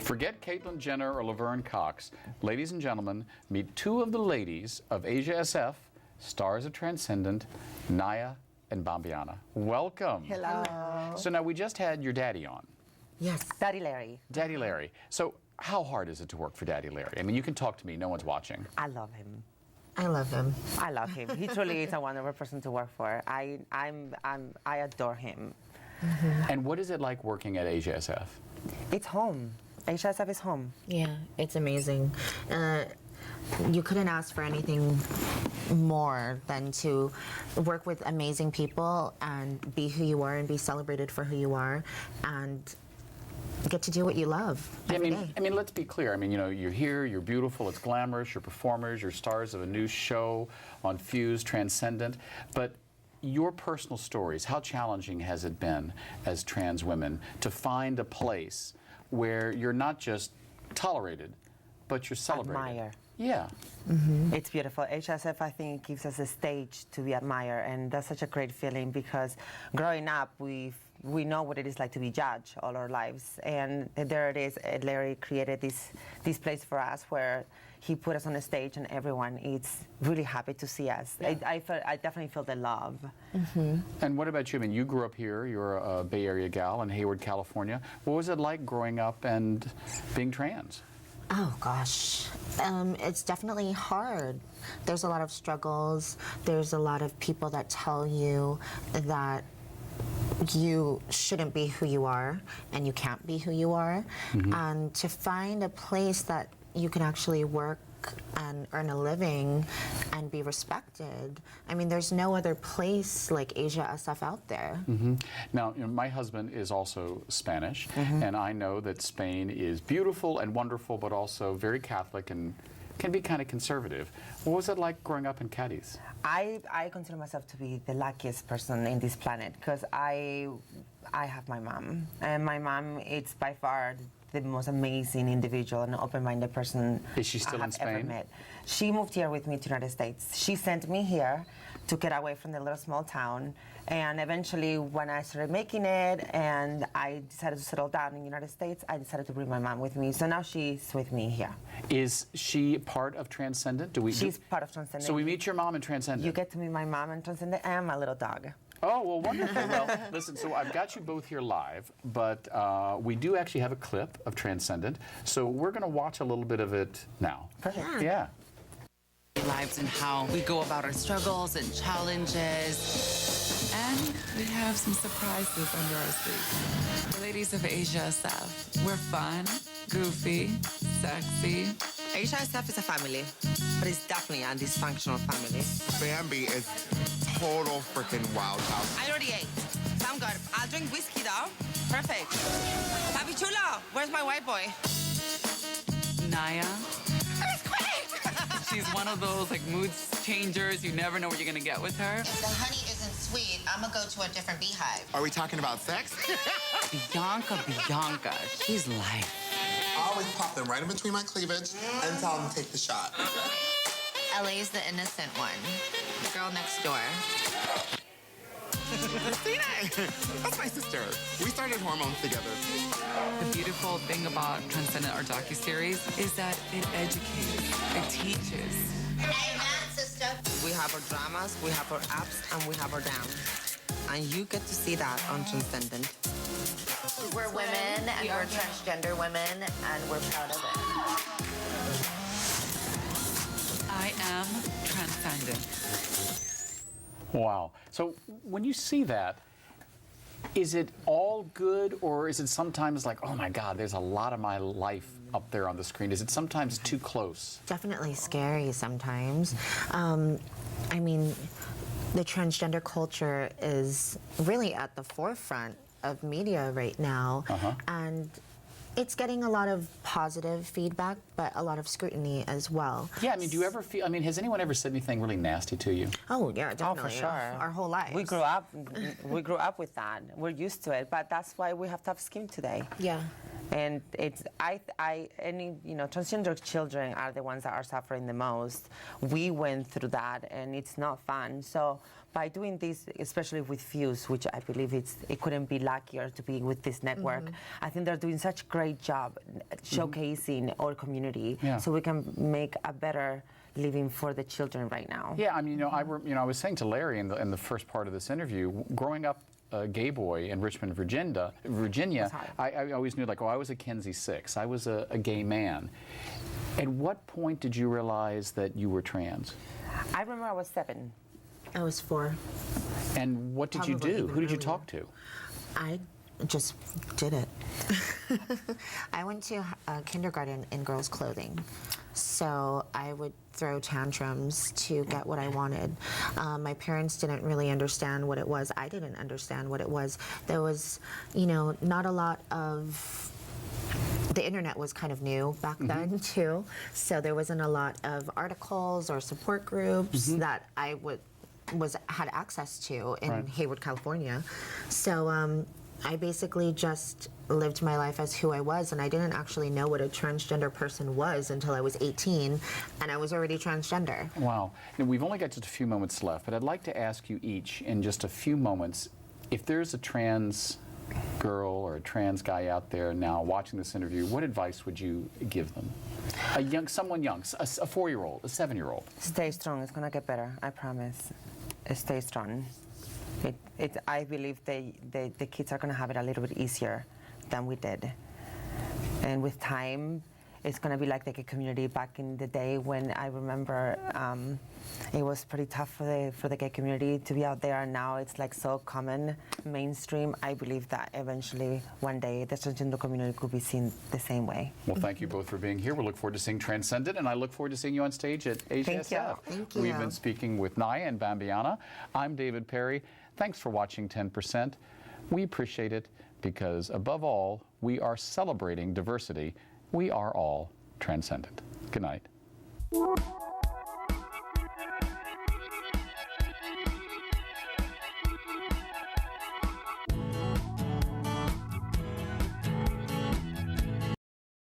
Forget Caitlyn Jenner or Laverne Cox. Ladies and gentlemen, meet two of the ladies of Asia SF, stars of Transcendent, Naya and Bambiana. Welcome. Hello. So now we just had your daddy on. Yes, Daddy Larry. Daddy Larry. So how hard is it to work for Daddy Larry? I mean, you can talk to me, no one's watching. I love him. I love him. I love him. He truly is a wonderful person to work for. I adore him. And what is it like working at Asia SF? It's home. HSF is home. Yeah, it's amazing. You couldn't ask for anything more than to work with amazing people and be who you are and be celebrated for who you are and get to do what you love every day. I mean, let's be clear. I mean, you know, you're here, you're beautiful, it's glamorous, you're performers, you're stars of a new show on Fuse, Transcendent, but your personal stories, how challenging has it been as trans women to find a place where you're not just tolerated, but you're celebrated? Admire. Yeah. It's beautiful. HSF, I think, gives us a stage to be admired, and that's such a great feeling because growing up, we know what it is like to be judged all our lives, and there it is. Larry created this place for us where he put us on a stage, and everyone is really happy to see us. Yeah. I definitely feel the love. And what about you? I mean, you grew up here. You're a Bay Area gal in Hayward, California. What was it like growing up and being trans? Oh gosh, it's definitely hard. There's a lot of struggles. There's a lot of people that tell you that you shouldn't be who you are and you can't be who you are. And to find a place that you can actually work and earn a living and be respected. I mean, there's no other place like Asia SF out there. Now, you know, my husband is also Spanish, and I know that Spain is beautiful and wonderful, but also very Catholic and can be kind of conservative. What was it like growing up in Cadiz? I consider myself to be the luckiest person in this planet because I have my mom, and my mom is by far the most amazing individual and open-minded person Is she still I in have ever Spain? met. She moved here with me to the United States. She sent me here to get away from the little small town, and eventually when I started making it and I decided to settle down in the United States, I decided to bring my mom with me. So now she's with me here. Is she part of Transcendent? She's part of Transcendent. So we meet your mom in Transcendent? You get to meet my mom in Transcendent and my little dog. Oh, well, wonderful. Well, listen, so I've got you both here live, but we do actually have a clip of Transcendent, so we're going to watch a little bit of it now. Perfect. Yeah. Lives and how we go about our struggles and challenges. And we have some surprises under our sleeve. The ladies of Asia SF. We're fun, goofy, sexy. Asia SF is a family, but it's definitely a dysfunctional family. Bambi is total freaking wild house. I already ate, so I'm good. I'll drink whiskey though. Perfect. Papi Chulo, where's my white boy? Naya. It's quick! She's one of those like mood changers. You never know what you're gonna get with her. If the honey isn't sweet, I'm gonna go to a different beehive. Are we talking about sex? Bianca. She's life. I always pop them right in between my cleavage and tell them to take the shot. LA's the innocent one. The girl next door. Christina! That's my sister. We started hormones together. The beautiful thing about Transcendent, our docuseries, is that it educates, it teaches. Amen, sister. We have our dramas, we have our ups, and we have our downs. And you get to see that on Transcendent. We're women, and we're transgender women, and we're proud of it. I am Transcendent. Wow. So when you see that, is it all good, or is it sometimes like, oh my God, there's a lot of my life up there on the screen? Is it sometimes too close? Definitely scary sometimes. I mean, the transgender culture is really at the forefront of media right now, and it's getting a lot of positive feedback, but a lot of scrutiny as well. Yeah, I mean, do you ever feel, I mean, has anyone ever said anything really nasty to you? Oh yeah, definitely. Oh, for sure. Our whole lives. We grew up with that. We're used to it, but that's why we have tough skin today. Yeah. And it's transgender children are the ones that are suffering the most. We went through that, and it's not fun. So by doing this, especially with Fuse, which I believe it couldn't be luckier to be with this network. I think they're doing such a great job showcasing our community, so we can make a better living for the children right now. Yeah, I mean, I was saying to Larry in the first part of this interview, growing up a gay boy in Richmond, Virginia, I always knew, like, oh, I was a Kinsey 6. I was a gay man. At what point did you realize that you were trans? I remember I was 7. I was 4. And what did you Probably do? even Who did you earlier. talk to? I just did it. I went to kindergarten in girls' clothing. So I would throw tantrums to get what I wanted. My parents didn't really understand what it was. I didn't understand what it was. There was, not a lot of... The internet was kind of new back then, too. So there wasn't a lot of articles or support groups that I had access to in Hayward, California. So I basically just lived my life as who I was, and I didn't actually know what a transgender person was until I was 18, and I was already transgender. Wow. Now, we've only got just a few moments left, but I'd like to ask you each in just a few moments, if there's a trans girl or a trans guy out there now watching this interview, what advice would you give them? Someone young, a 4-year-old, a 7-year-old. Stay strong. It's gonna get better. I promise. Stay strong. I believe the kids are gonna have it a little bit easier than we did, and with time, it's gonna be like the gay community back in the day when I remember it was pretty tough for the gay community to be out there. And now it's like so common, mainstream. I believe that eventually, one day, the transgender community could be seen the same way. Well, thank you both for being here. We look forward to seeing Transcendent, and I look forward to seeing you on stage at HSF. Thank you. We've been speaking with Naya and Bambiana. I'm David Perry. Thanks for watching 10%. We appreciate it because, above all, we are celebrating diversity. We are all transcendent. Good night.